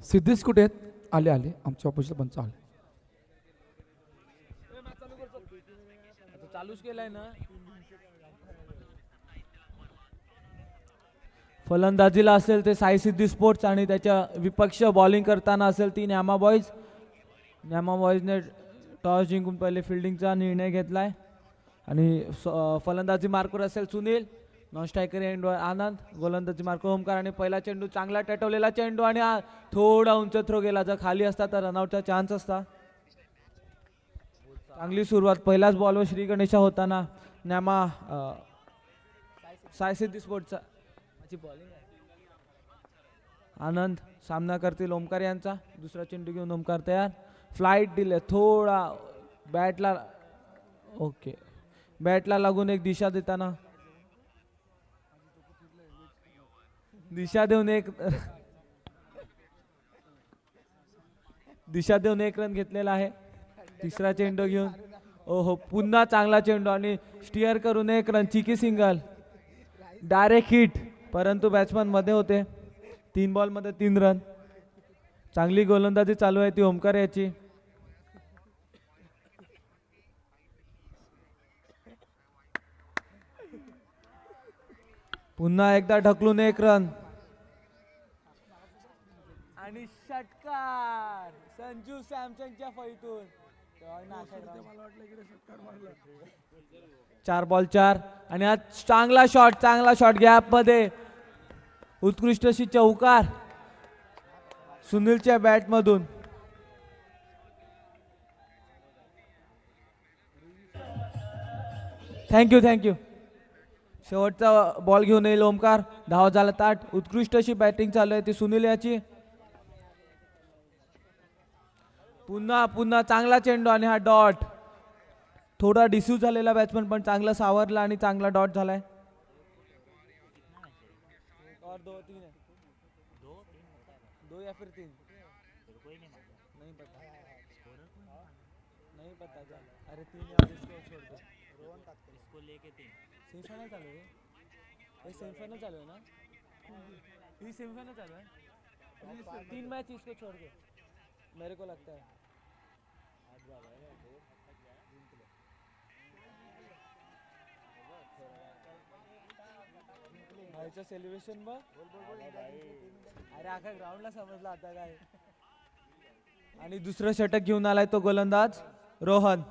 सिद्धेश कुठे आहेत? आले आले आमचे ऑफिसला पंच आले. चालूच केलाय ना. फलंदाजीला असेल ते साई सिद्धी स्पोर्ट्स आणि त्याच्या विपक्ष बॉलिंग करताना असेल ती न्यामा बॉईज. न्यामा बॉईजने टॉस जिंकून पहिले फिल्डिंगचा निर्णय घेतलाय आणि फलंदाजी मार्कवर असेल सुनील. नॉन स्ट्रायकर एंडवर आनंद. गोलंदाजी मार्कवर ओमकार आणि पहिला चेंडू चांगला टटवलेला चेंडू आणि थोडा उंच थ्रो गेला. जर खाली असता तर रनआउटचा चान्स असता. चांगली सुरुवात पहिल्याच बॉलवर श्री गणेशा होताना न्यामा साई सिद्धी स्पोर्ट्सचा आनंद सामना करतील ओमकार यांचा. दुसरा चेंडू घेऊन ओमकार तयार. फ्लाईट दिले थोडा बॅटला. ओके बॅटला लागून एक दिशा देताना दिशा देऊन एक रन घेतलेला आहे. तिसरा चेंडू घेऊन ओहो पुन्हा चांगला चेंडू आणि स्टिअर करून एक रन. चिकी सिंगल डायरेक्ट हिट परंतु बॅट्समन मध्ये होते. 3 बॉलमध्ये 3 रन. चांगली गोलंदाजी चालू आहे ती ओमकार याची. पुन्हा एकदा ढकलून एक रन आणि षटकार संजू सॅमसंगच्या फळीतून. 4 बॉल 4 आणि आज चांगला शॉट गॅप मध्ये उत्कृष्ट अशी चौकार सुनीलच्या बॅट मधून. थँक्यू. शेवटचा बॉल घेऊन येईल ओमकार. धाव झाला ताट. उत्कृष्ट अशी बॅटिंग चालू आहे ती सुनील याची. पुन्हा चांगला चेंडू आणि हा डॉट. थोडा डिस्यूज झालेला बॅट्समन पण चांगला सावरला आणि चांगला डॉट झालाय. और 2-3 है. 2 या फिर 3 नहीं पता. नहीं पता क्या. अरे 3 या इसको छोड़ दो. इसको लेके 3 सेमीफाइनल चालू है. ये सेमीफाइनल चालू है ना. ये सेमीफाइनल चालू है. 3 मैच इसको छोड़ के मेरे को लगता है. भाईचं सेलिब्रेशन बघ. अरे आखा ग्राउंडला समजला आता काय. आणि दुसरं षटक घेऊन आलाय तो गोलंदाज रोहन.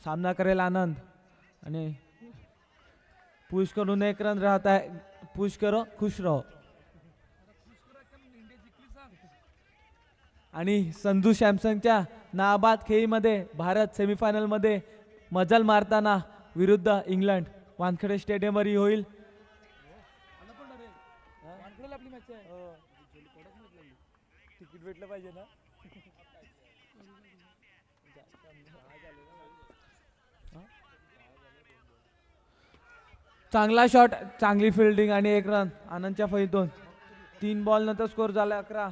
सामना करेल आनंद आणि पुश करून एक रन राहत आहे. पुश करो खुश रहो. आणि संजू सॅमसंगच्या नाबाद खेळीमध्ये भारत सेमीफायनल मध्ये मजल मारताना विरुद्ध इंग्लंड वानखेडे स्टेडियमवर होईल. तिकीट भेटलं पाहिजे ना. चांगला शॉट चांगली फिल्डिंग आणि एक रन आनंदच्या फळीतून. 3 बॉल नंतर स्कोर झाला 11.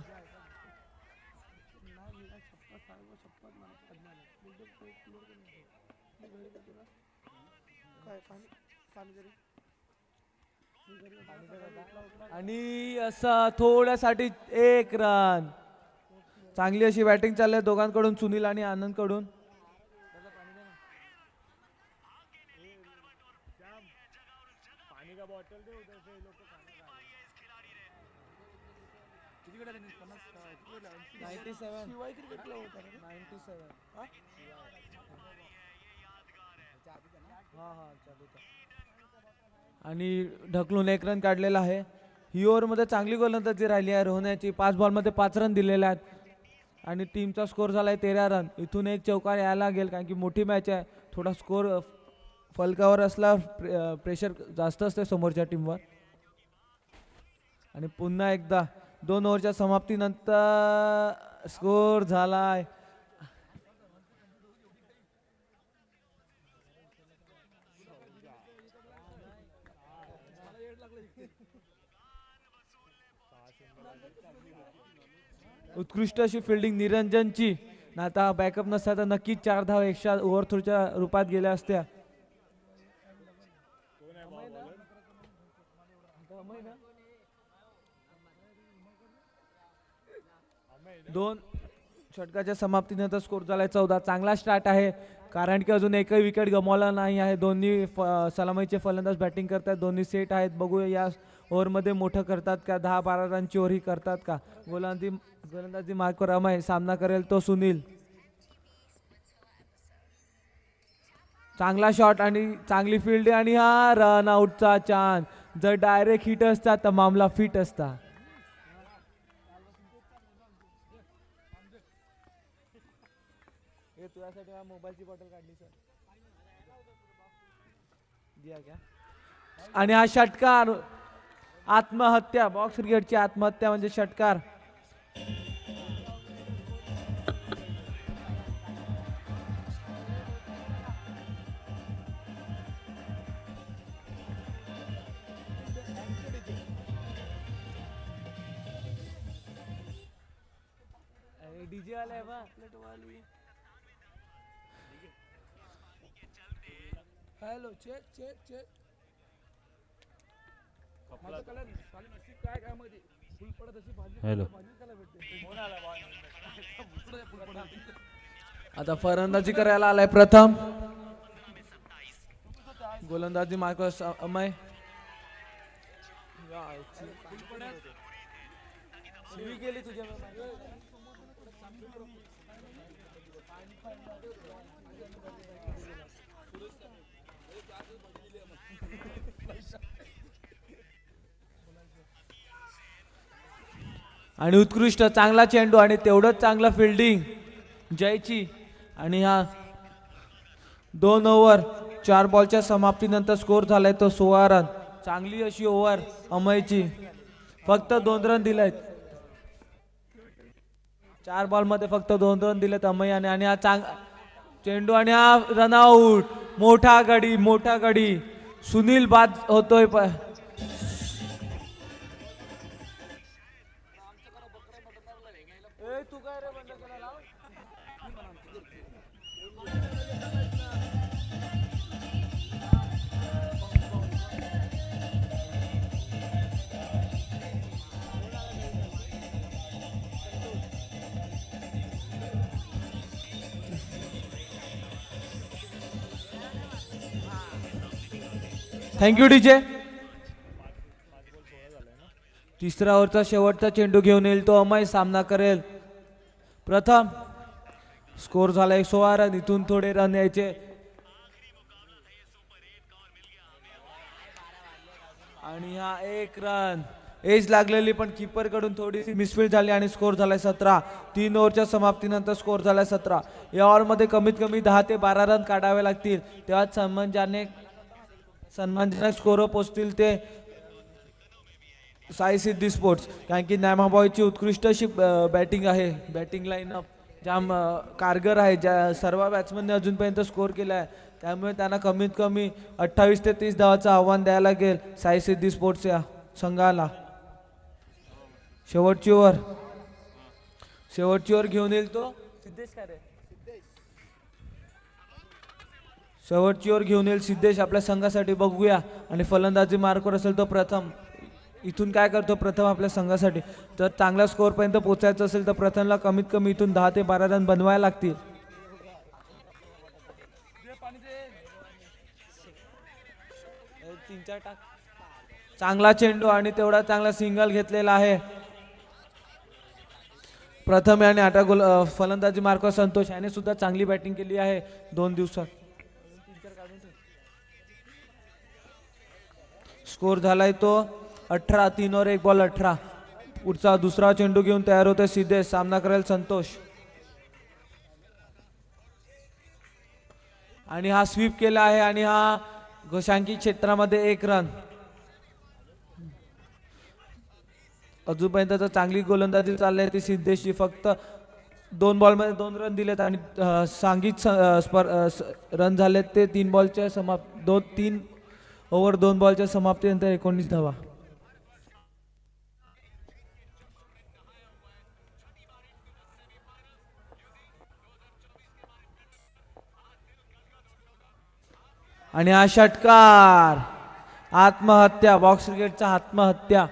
आणि असं थोड्यासाठी एक रन. चांगली अशी बॅटिंग चालली आहे दोघांकडून सुनील आणि आनंद कडून. आणि ढकलून एक रन काढलेला आहे. ही ओव्हर मध्ये चांगली गोलंदाजी राहिली आहे रोहण्याची. 5 बॉल मध्ये 5 रन दिलेले आहेत आणि टीमचा स्कोर झालाय 13 रन. इथून एक चौकार यायला लागेल कारण की मोठी मॅच आहे. थोडा स्कोर फलकावर असला प्रेशर जास्त असते समोरच्या टीमवर. आणि पुन्हा एकदा 2 ओव्हरच्या समाप्तीनंतर स्कोर झालाय. उत्कृष्ट अशी फिल्डिंग निरंजनची. आता बॅकअप नसता तर नक्कीच 4 धाव एक्स्ट्रा ओव्हरथ्रोच्या रूपात गेल्या असत्या. दोन षटकाच्या समाप्तीनंतर स्कोर झालाय 14. चांगला स्टार्ट आहे कारण की अजून एकही विकेट गमावला नाही आहे. दोन्ही सलामीचे फलंदाज बॅटिंग करतात. दोन्ही सेट आहेत. बघूया या ओव्हरमध्ये मोठं करतात का, 10-12 रनची ओव्हर ही करतात का. गोलंदाजी मार्कवर अमय, सामना करेल तो सुनील. चांगला शॉट आणि चांगली फील्ड आणि हा रन आउटचा चान्स. जर डायरेक्ट हिट असता तर मामला फिट असता. तुझ्यासाठी मोबाईलची बॉटल काढली सर. आणि हा षटकार आत्महत्या, बॉक्स क्रिकेटची आत्महत्या म्हणजे षटकार. डीजे वाला है बा हॅलो चेक चेक चेक. माझा कलर खाली नशीब काय काय मध्ये फुल पडत अशी भाजी. हॅलो. आता फलंदाजी करायला आलाय प्रथम. गोलंदाजी मार्कस अमय. गेली तुझ्या आणि उत्कृष्ट चांगला चेंडू आणि तेवढंच चांगलं फिल्डिंग जयची. आणि हा 2 ओव्हर 4 बॉलच्या समाप्तीनंतर स्कोर झालाय तो 16 रन. चांगली अशी ओव्हर अमयची. फक्त 2 रन दिलेत. 4 बॉल मध्ये फक्त 2 रन दिलेत अमयाने. आणि हा चेंडू आणि हा रनआउट. मोठा गडी सुनील बाद होतोय. Thank you DJ. तिसऱ्या ओव्हरचा शेवटचा चेंडू घेऊन येईल तो अमय, सामना करेल प्रथम. स्कोर झाला 16 रन. इथून थोडे रन यायचे. आणि हा 1 रन एज लागलेली पण कीपर कडून थोडीशी मिसफील्ड झाली आणि स्कोर झालाय 17. 3 ओव्हरच्या समाप्तीनंतर स्कोर झालाय 17. या ओव्हर मध्ये कमीत कमी 10 ते 12 रन काढावे लागतील. तेव्हा सन्मानजनक स्कोर पोचतील ते साई सिद्धी स्पोर्ट्स. कारण की नॅमाबॉयची उत्कृष्ट अशी बॅटिंग आहे. बॅटिंग लाईनअप जाम कारगर आहे. ज्या सर्व बॅट्समनने अजूनपर्यंत स्कोर केला आहे. त्यामुळे त्यांना कमीत कमी 28 ते 30 धावाचं आव्हान द्यायला लागेल साई सिद्धी स्पोर्ट्स या संघाला. शेवटची ओव्हर घेऊन येईल तो सिद्धेश. काय रे शेवटची ओव्हर घेऊन येईल सिद्धेश आपल्या संघासाठी. बघूया. आणि फलंदाजी मार्कवर असेल तो प्रथम. इथून काय करतो प्रथम आपल्या संघासाठी. तर चांगल्या स्कोअर पर्यंत पोहोचायचं असेल तर प्रथमला कमीत कमी इथून 10 ते 12 रन बनवायला लागतील. चांगला चेंडू आणि तेवढा चांगला सिंगल घेतलेला आहे प्रथम. याने 8 गोल. फलंदाजी मार्कवर संतोष याने सुद्धा चांगली बॅटिंग केली आहे 2 दिवसात. स्कोर झालाय तो 18. 3 ओव्हर 1 बॉल 18. पुढचा दुसरा चेंडू घेऊन तयार होते सिद्धेश. सामना करेल संतोष. आणि हा स्वीप केला आहे आणि हा घोषांकी क्षेत्रामध्ये 1 रन. अजूनपर्यंत तर चांगली गोलंदाजी चालली आहे ती सिद्धेशची. फक्त 2 बॉलमध्ये 2 रन दिलेत आणि सांघिक रन झालेत ते 3 बॉलच्या 3 ओव्हर 2 बॉलच्या समाप्तीनंतर 19 धावा. आणि हा षटकार आत्महत्या. बॉक्स क्रिकेटचा आत्महत्या.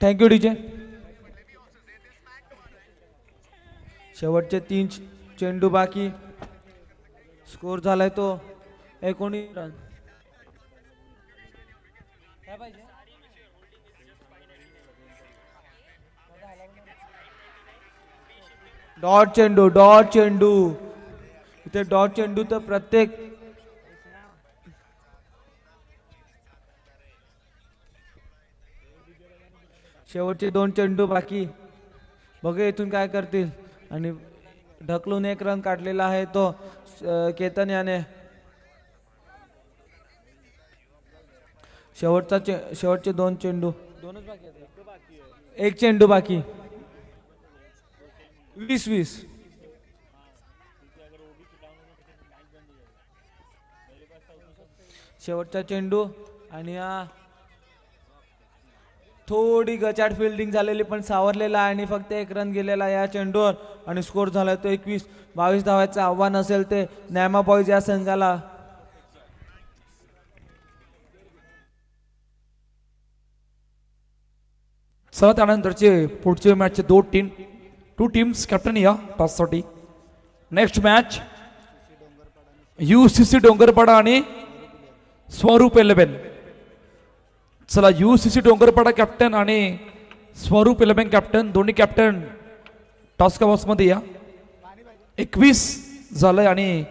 Thank you DJ. शेवटचे 3 चेंडू बाकी. स्कोर झालाय तो 19 रन. डॉट चेंडू, डॉट चेंडू. इथे डॉट चेंडू तर प्रत्येक शेवटचे 2 चेंडू बाकी. बघूया इथून काय करतील. आणि ढकलून 1 रन काढलेला आहे तो केतन याने. शेवटचे 2 चेंडू. 1 चेंडू बाकी. 20-20. शेवटचा चेंडू. आणि थोडी गचाड फिल्डिंग झालेली पण सावरलेला आहे आणि फक्त 1 रन गेलेला या चेंडूवर. आणि स्कोर झाला तो 21-22 धावांचं आव्हान असेल ते न्यामा बॉईज या संघाला. चला त्यानंतरचे पुढचे मॅचचे 2 टीम्स कॅप्टन या टॉससाठी. नेक्स्ट मॅच UCC डोंगरपाडा आणि स्वरूप 11. चला UCC डोंगरपाडा कॅप्टन आणि स्वरूप 11 कॅप्टन दोन्ही कॅप्टन टॉस मध्ये या. 21 झालंय आणि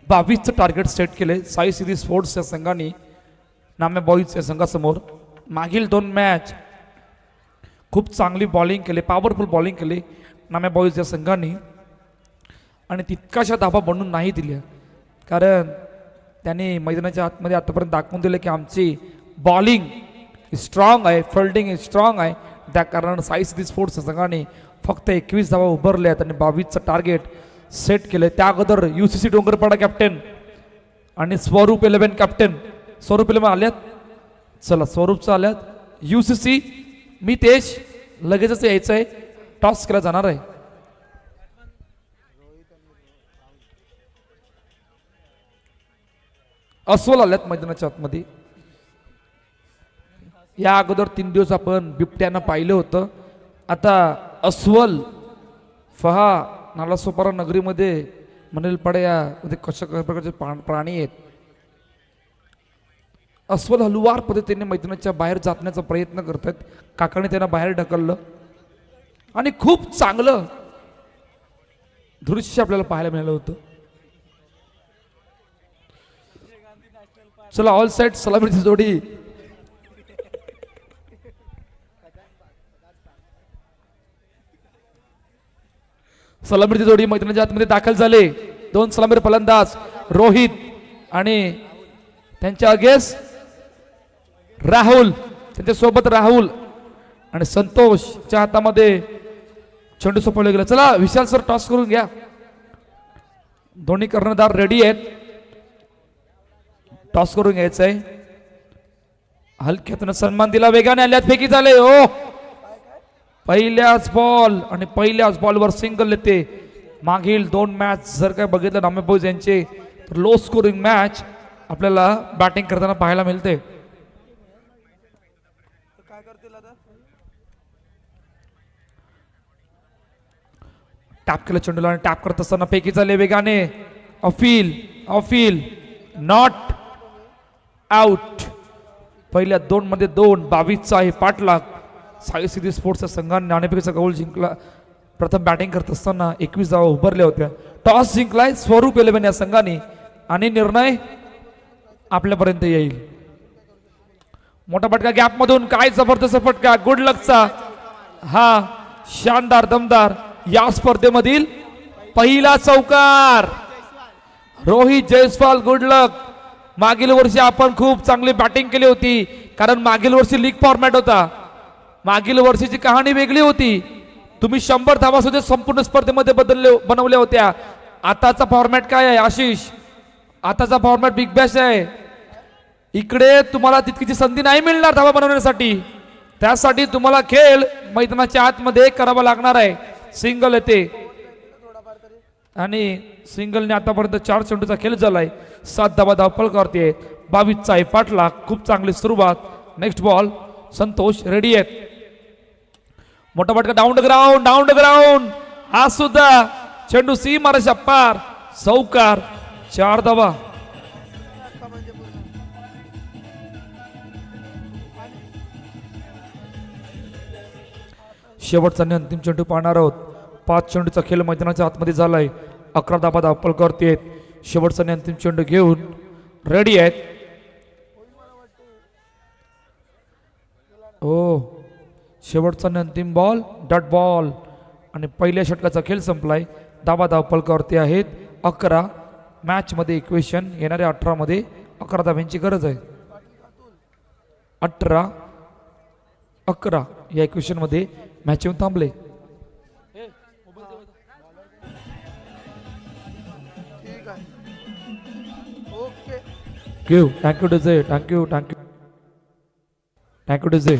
22चं टार्गेट सेट केलंय साई सिद्धी स्पोर्ट्स या संघाने नाम्या बॉईज या संघासमोर. मागील 2 मॅच खूप चांगली बॉलिंग केली, पॉवरफुल बॉलिंग केली नाम्या बॉईज या संघाने आणि तितकाशा धाबा बनून नाही दिल्या. कारण त्यांनी मैदानाच्या आतमध्ये आतापर्यंत दाखवून दिलं की आमची बॉलिंग स्ट्रॉंग आहे, फिल्डिंग स्ट्रॉंग आहे. त्या कारणानं साई सिद्धी स्पोर्ट्स संघाने फक्त 21 धावा उभारल्यात आणि 22चं टार्गेट सेट केलं. त्या अगोदर UCC डोंगरपाडा कॅप्टन आणि स्वरूप 11 कॅप्टन. स्वरूप 11 आल्यात. चला स्वरूपचं आल्यात. UCC मी तेज लगेचच यायचं आहे. टॉस केला जाणार आहे. अस्वल आल्यात मैदानाच्या आतमध्ये. या अगोदर 3 दिवस आपण बिबट्यांना पाहिलं होतं. आता अस्वल फहा नालासोपारा नगरीमध्ये मनेलपाडा यामध्ये कशा प्रकारचे प्राणी आहेत. अस्वल हलुवार पद्धतीने मैदानाच्या बाहेर जाण्याचा प्रयत्न करतात. काकाने त्यांना बाहेर ढकललं आणि खूप चांगलं दृश्य आपल्याला पाहायला मिळालं होतं. चला ऑल साइड सलामीची जोडी. सलामीची जोडी मैदानाच्या आतमध्ये दाखल झाले. 2 सलामीर फलंदाज रोहित आणि त्यांच्या अगेन्स्ट राहुल, त्यांच्या सोबत राहुल आणि संतोषच्या हातामध्ये चेंडू सोपवला गेला. चला विशाल सर टॉस करून घ्या. दोन्ही कर्णधार रेडी आहेत. टॉस करून घ्यायचं आहे. हलक्यातून सन्मान दिला, वेगाने आल्यात, फेकी झाले. ओ पहिल्याच बॉल आणि पहिल्याच बॉलवर सिंगल येते. मागील 2 मॅच जर काय बघितलं नामे बॉईज यांचे तर लो स्कोरिंग मॅच आपल्याला बॅटिंग करताना पाहायला मिळते. टॅप केलं चेंडूला आणि टॅप करत असताना फेकी झाले वेगाने. ऑफिल नॉट आउट. पहिल्या 2 मध्ये 2. 22चा आहे पाठलाग. साई सिद्धी स्पोर्ट्सच्या संघाने नाणेफेकीचा गोल जिंकला. प्रथम बॅटिंग करत असताना 21 धावा उभारल्या होत्या. टॉस जिंकलाय स्वरूप 11 या संघाने आणि निर्णय आपल्यापर्यंत येईल. मोठा फटका गॅप मधून, काय जबरदस्त फटका, गुड लकचा हा शानदार दमदार या स्पर्धेमधील पहिला चौकार. रोहित जयस्वाल गुड लक. मागील वर्षी आपण खूप चांगली बॅटिंग केली होती कारण मागील वर्षी लीग फॉर्मॅट होता. मागील वर्षीची कहाणी वेगळी होती. तुम्ही 100 धावा सुद्धा संपूर्ण स्पर्धेमध्ये बनवल्या होत्या. आताचा फॉर्मॅट काय आहे आशिष? आताचा फॉर्मॅट बिग बॅश आहे. इकडे तुम्हाला तितकीची संधी नाही मिळणार धावा बनवण्यासाठी. त्यासाठी तुम्हाला खेळ मैदानाच्या आतमध्ये करावा लागणार आहे. सिंगल येते आणि सिंगलने आतापर्यंत 4 चेंडूचा खेळ झालाय. 7 धावा धावपळ करते. 22चा आहे पाठलाग. खूप चांगली सुरुवात. नेक्स्ट बॉल संतोष रेडी आहेत. मोठा फटका डाऊन द ग्राउंड हा सुद्धा चेंडू सी मारायच्या पार चौकार 4 धावा. शेवटचा आणि अंतिम चेंडू पाहणार आहोत. 5 चेंडूचा खेळ मैदानाच्या आतमध्ये झालाय. 11 धाबा धावपल करतेत. शेवटचा आणि अंतिम चेंडू घेऊन रेडी आहेत. हो शेवटचा आणि अंतिम बॉल डॉट बॉल आणि पहिल्या षटकाचा खेळ संपलाय. धाबा धावपल करते आहेत 11. मॅच मध्ये इक्वेशन येणाऱ्या 18 मध्ये 11 धाब्यांची गरज आहे. 18-11 या इक्वेशन मध्ये मॅच येऊन थांबले. घेऊ थँक्यू डीजे थँक्यू डीजे.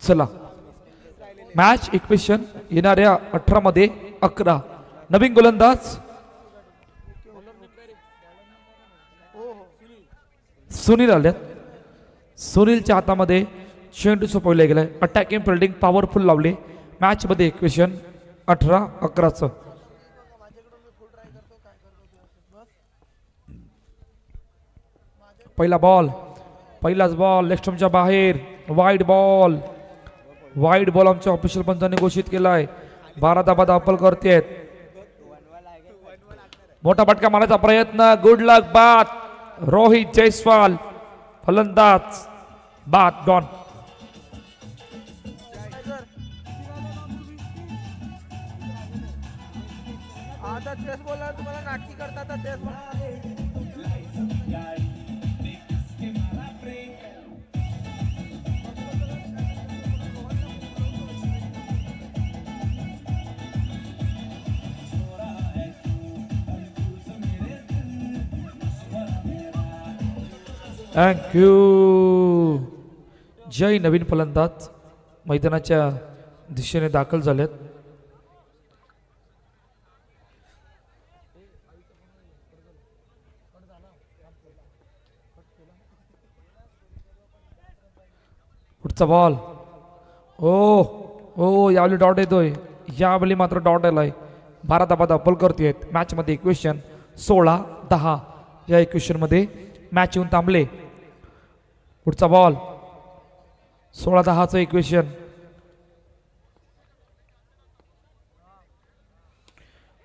चला मॅच इक्वेशन येणाऱ्या 18 मध्ये 11. नवीन गोलंदाज सुनील आल्यात. सुनीलच्या हातामध्ये चेंडू सोपवले गेलाय. अटॅकिंग फिल्डिंग पॉवरफुल लावले. मॅच मध्ये इक्वेशन 18-11. पहिलाच बॉल लेग स्टंपच्या बाहेर वाईड बॉल आमच्या ऑफिशियल पंचाने घोषित केलाय. 12 धाबा धावपल करतेत. मोठा फटका मारण्याचा प्रयत्न गुड लक बाद. रोहित जयस्वाल फलंदाज बाद डॉन. आता तेच बोला तुम्हाला नाटकी करता तर तेच थँक्यू. जय नवीन फलंदाज मैदानाच्या दिशेने दाखल झालेत. पुढचा बॉल ओ यावेळी डॉट येतोय. यावेळी मात्र डॉट आलाय. 12 धाबा धावपल करतेत. मॅच मध्ये इक्वेशन 16-10 या इक्वेशन मध्ये मॅच येऊन थांबले. पुढचा बॉल 16-10चं इक्वेशन.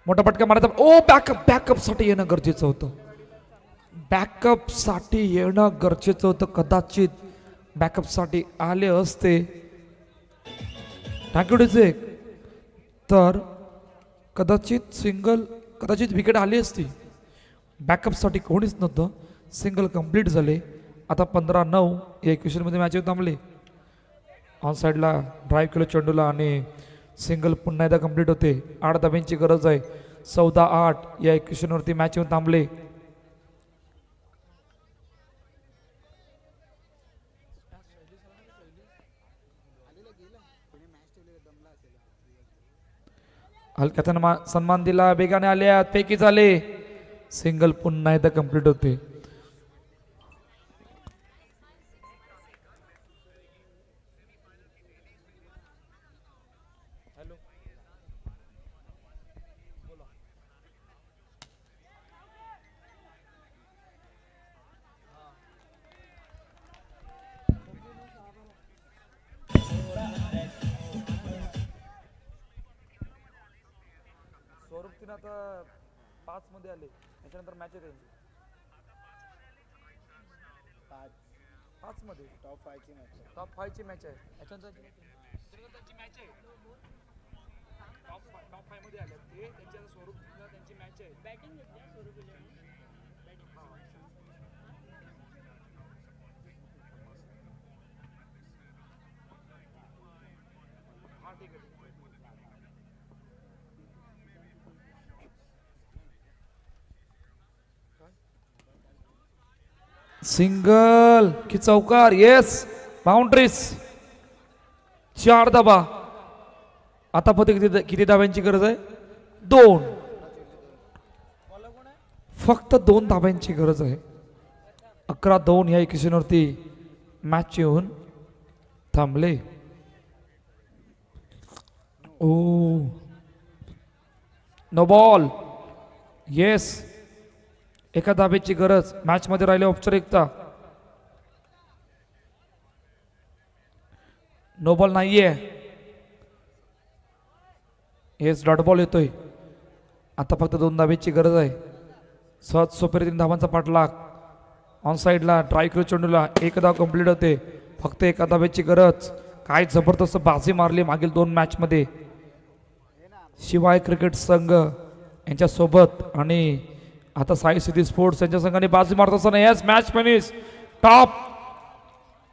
मोठा फटका मारायचा. बॅकअप साठी येणं गरजेचं होतं. कदाचित बॅकअप साठी आले असते टाकीडीचे तर कदाचित विकेट आली असती. बॅकअप साठी कोणीच नव्हतं. सिंगल कंप्लीट झाले. आता 15-9 या इक्वेशन मध्ये मॅच थांबले. ऑन साइडला ड्राईव्ह केलं चेंडूला आणि सिंगल पुन्हा एकदा कंप्लीट होते. 8 धाब्यांची गरज आहे. 14-8 या इक्वेशन वरती मॅच येऊन थांबले. हलक्याचा सन्मान दिला. बेगाने आल्या पैकी झाले. सिंगल पुन्हा एकदा कंप्लीट होते. स्वरूप आता 5 मध्ये आले. त्याच्यानंतर मॅच आहे त्यांची 5 मध्ये टॉप 5 ची मॅच आहे. याच्यानंतर त्यांची मॅच आहे. टॉप 5 मध्ये आले ते. त्यांच्या स्वरूप त्यांची मॅच आहे. बॅटिंग हा ठीक आहे. सिंगल की चौकार. Yes boundaries. 4 धाबा. आता किती धाब्यांची गरज आहे? 2. फक्त 2 धाब्यांची गरज आहे. 11-2 ह्या इक्वेशनवरती मॅच येऊन थांबले. Oh no ball. येस, एका धाब्याची गरज. मॅच मध्ये राहिले औपचारिकता. नो बॉल नाहीये. येस, डॉट बॉल येतोय. आता फक्त 2 धाब्याची गरज आहे. सहज सोपे 3 धावांचा पाठलाग. ऑन साईडला ट्रायक्रो चेंडूला 1 धाव कंप्लीट होते. फक्त 1 धाब्याची गरज. काय जबरदस्त बाजी मारली मागील 2 मॅच मध्ये शिवाय क्रिकेट संघ यांच्यासोबत. आणि आता साई सिटी स्पोर्ट्स यांच्या संघाने बाजी मारत असताना यस मॅच फिनिश. टॉप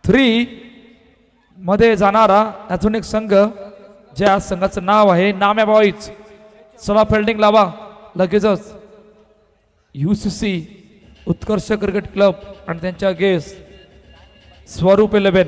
3 मध्ये जाणारा अजून एक संघ, ज्या संघाचं नाव आहे नाम्या बॉईज. चला फिल्डिंग लावा लगेचच. UCC उत्कर्ष क्रिकेट क्लब आणि त्यांच्या गेस्ट स्वरूप 11.